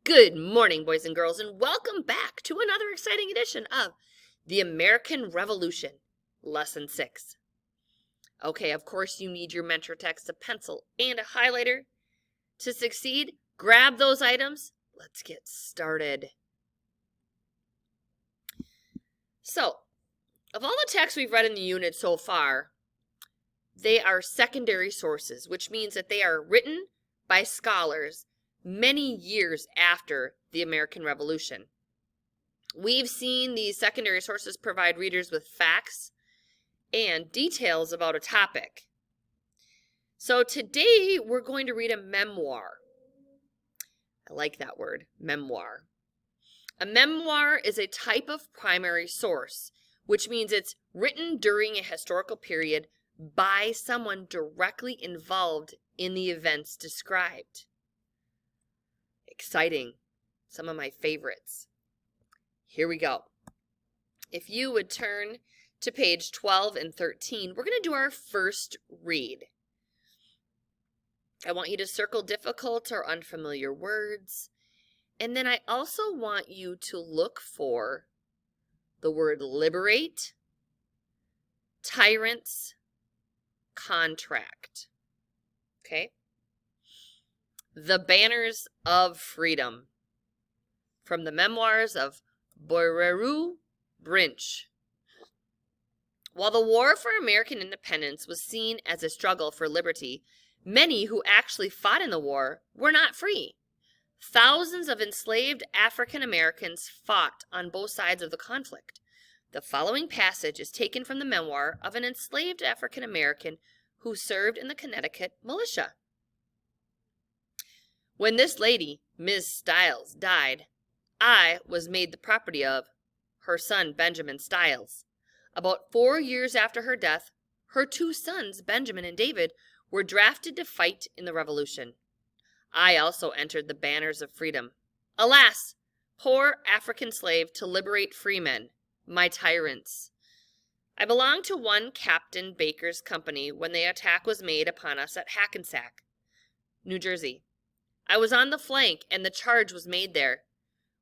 Good morning, boys and girls, and welcome back to another exciting edition of the American Revolution, Lesson 6. Okay, of course you need your mentor text, a pencil, and a highlighter. To succeed, grab those items. Let's get started. So, of all the texts we've read in the unit so far, they are secondary sources, which means that they are written by scholars many years after the American Revolution. We've seen these secondary sources provide readers with facts and details about a topic. So today we're going to read a memoir. I like that word, memoir. A memoir is a type of primary source, which means it's written during a historical period by someone directly involved in the events described. Exciting. Some of my favorites. Here we go. If you would turn to page 12 and 13, we're going to do our first read. I want you to circle difficult or unfamiliar words. And then I also want you to look for the word liberate, tyrants, contract. Okay? The Banners of Freedom, from the Memoirs of Boireau Brinch. While the war for American independence was seen as a struggle for liberty, many who actually fought in the war were not free. Thousands of enslaved African Americans fought on both sides of the conflict. The following passage is taken from the memoir of an enslaved African American who served in the Connecticut militia. When this lady, Miss Stiles, died, I was made the property of her son, Benjamin Stiles. About 4 years after her death, her two sons, Benjamin and David, were drafted to fight in the Revolution. I also entered the Banners of Freedom. Alas, poor African slave to liberate freemen, my tyrants. I belonged to one Captain Baker's company when the attack was made upon us at Hackensack, New Jersey. I was on the flank, and the charge was made there.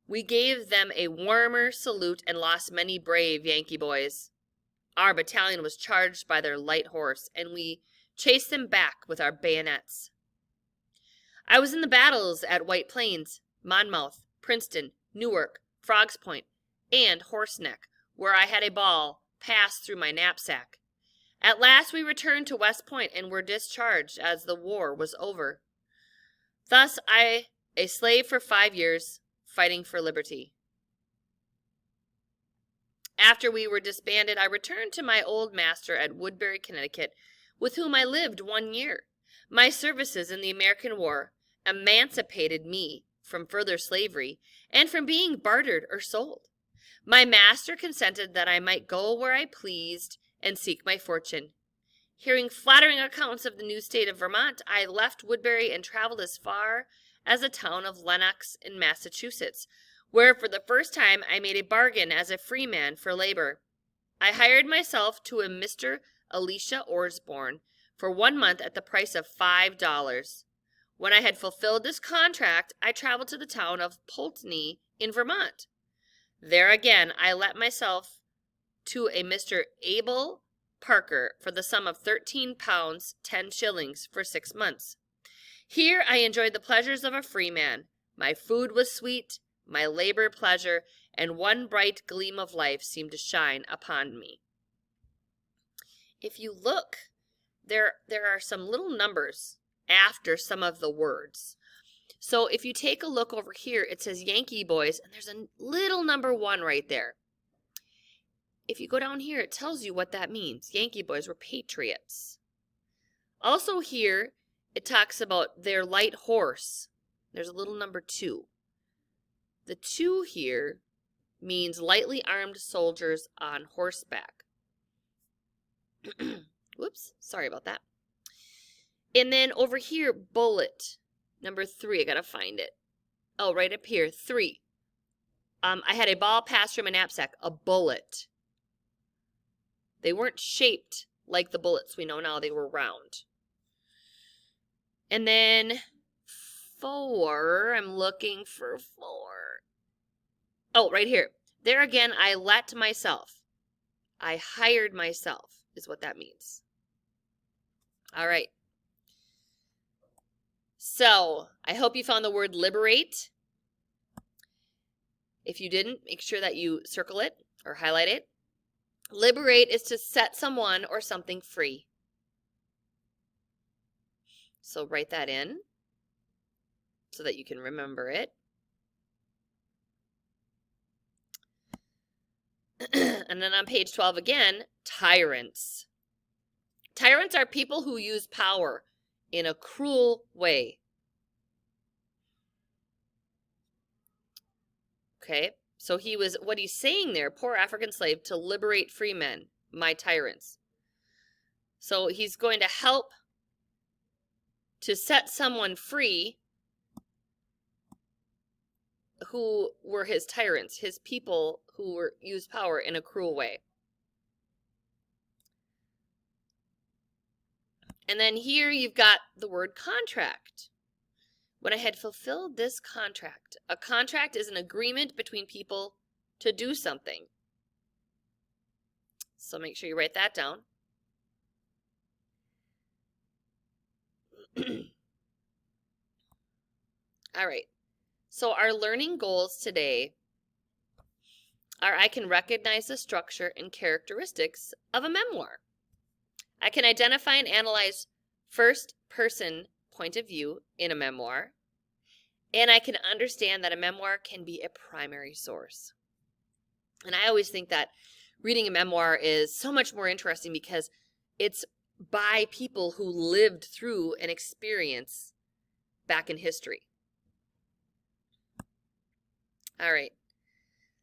We gave them a warmer salute and lost many brave Yankee boys. Our battalion was charged by their light horse, and we chased them back with our bayonets. I was in the battles at White Plains, Monmouth, Princeton, Newark, Frog's Point, and Horseneck, where I had a ball pass through my knapsack. At last we returned to West Point and were discharged as the war was over. Thus I, a slave for 5 years, fighting for liberty. After we were disbanded, I returned to my old master at Woodbury, Connecticut, with whom I lived 1 year. My services in the American War emancipated me from further slavery and from being bartered or sold. My master consented that I might go where I pleased and seek my fortune. Hearing flattering accounts of the new state of Vermont, I left Woodbury and traveled as far as the town of Lenox in Massachusetts, where for the first time I made a bargain as a freeman for labor. I hired myself to a Mr. Elisha Osborne for 1 month at the price of $5. When I had fulfilled this contract, I traveled to the town of Pulteney in Vermont. There again I let myself to a Mr. Abel Parker for the sum of 13 pounds 10 shillings for 6 months. Here I enjoyed the pleasures of a freeman. My food was sweet, my labor pleasure, and one bright gleam of life seemed to shine upon me. If you look, there are some little numbers after some of the words. So if you take a look over here, it says Yankee boys, and there's a little number 1 right there. If you go down here, it tells you what that means. Yankee boys were patriots. Also here, it talks about their light horse. There's a little number 2. The 2 here means lightly armed soldiers on horseback. Whoops, sorry about that. And then over here, bullet, number 3. I gotta find it. Oh, right up here, 3. I had a ball pass through my knapsack, a bullet. They weren't shaped like the bullets we know now. They were round. And then 4. I'm looking for 4. Oh, right here. There again, I let myself. I hired myself is what that means. All right. So I hope you found the word liberate. If you didn't, make sure that you circle it or highlight it. Liberate is to set someone or something free. So write that in so that you can remember it. And then on page 12 again, tyrants. Tyrants are people who use power in a cruel way. Okay, so what he's saying there, poor African slave, to liberate free men, my tyrants. So he's going to help to set someone free who were his tyrants, his people who used power in a cruel way. And then here you've got the word contract. When I had fulfilled this contract. A contract is an agreement between people to do something. So make sure you write that down. All right. So our learning goals today are I can recognize the structure and characteristics of a memoir. I can identify and analyze first-person point of view in a memoir. And I can understand that a memoir can be a primary source. And I always think that reading a memoir is so much more interesting because it's by people who lived through an experience back in history. All right.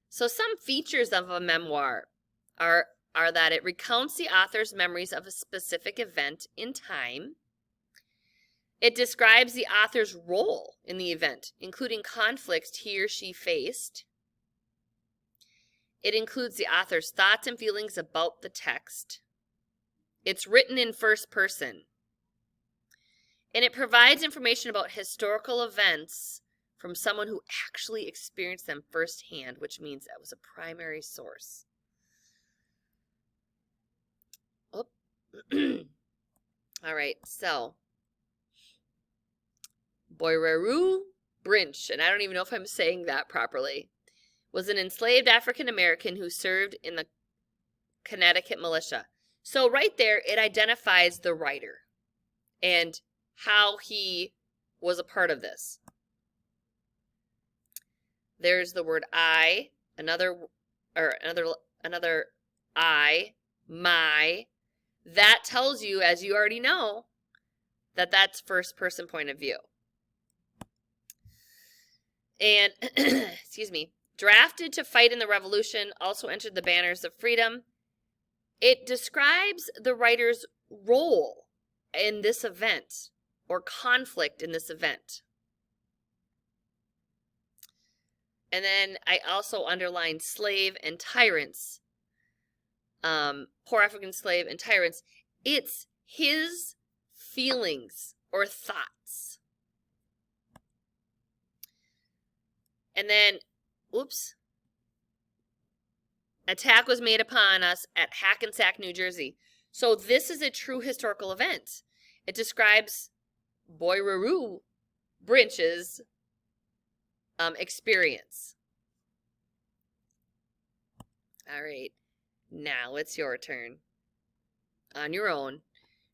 So some features of a memoir are that it recounts the author's memories of a specific event in time. It describes the author's role in the event, including conflicts he or she faced. It includes the author's thoughts and feelings about the text. It's written in first person. And it provides information about historical events from someone who actually experienced them firsthand, which means that was a primary source. Oh. All right, so Boireru Brinch, and I don't even know if I'm saying that properly, was an enslaved African American who served in the Connecticut militia. So right there, it identifies the writer and how he was a part of this. There's the word I, another I, my. That tells you, as you already know, that that's first person point of view. And, excuse me, drafted to fight in the Revolution, also entered the banners of freedom. It describes the writer's role in this event or conflict in this event. And then I also underlined slave and tyrants. Poor African slave and tyrants. It's his feelings or thoughts. And then, oops. Attack was made upon us at Hackensack, New Jersey. So this is a true historical event. It describes Boireru Brinch's experience. All right, now it's your turn. On your own,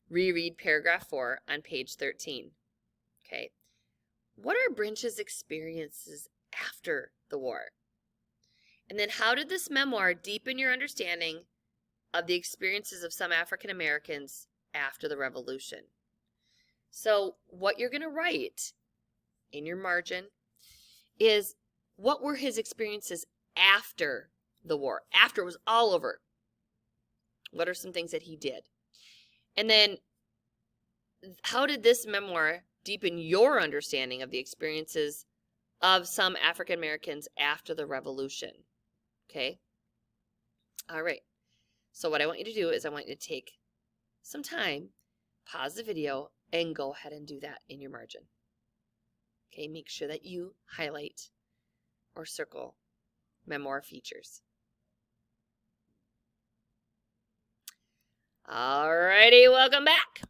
reread paragraph 4 on page 13. Okay, what are Brinch's experiences after the war? And then how did this memoir deepen your understanding of the experiences of some African Americans after the Revolution? So what you're going to write in your margin is what were his experiences after the war, after it was all over. What are some things that he did? And then how did this memoir deepen your understanding of the experiences of some African Americans after the Revolution? Okay. All right. So what I want you to do is I want you to take some time, pause the video, and go ahead and do that in your margin. Okay, make sure that you highlight or circle memoir features. Alrighty, welcome back.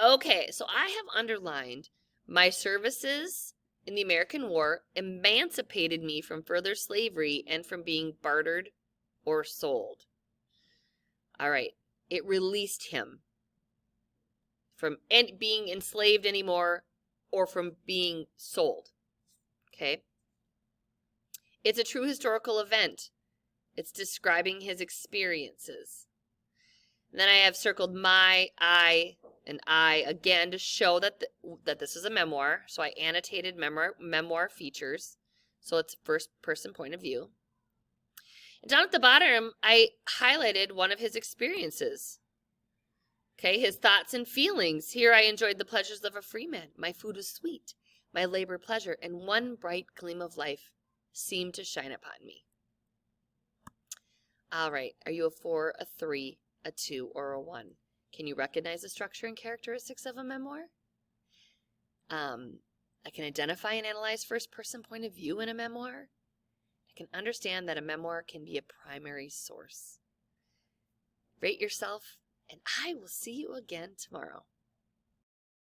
Okay, so I have underlined my services in the American War emancipated me from further slavery and from being bartered or sold. All right, it released him from being enslaved anymore or from being sold. Okay? It's a true historical event. It's describing his experiences. And then I have circled my, I, and I again to show that that this is a memoir. So I annotated memoir features. So it's first person point of view. And down at the bottom, I highlighted one of his experiences. Okay, his thoughts and feelings. Here I enjoyed the pleasures of a free man. My food was sweet, my labor pleasure, and one bright gleam of life seemed to shine upon me. All right, are you a 4, a 3, a 2, or a 1? Can you recognize the structure and characteristics of a memoir? I can identify and analyze first-person point of view in a memoir. I can understand that a memoir can be a primary source. Rate yourself, and I will see you again tomorrow.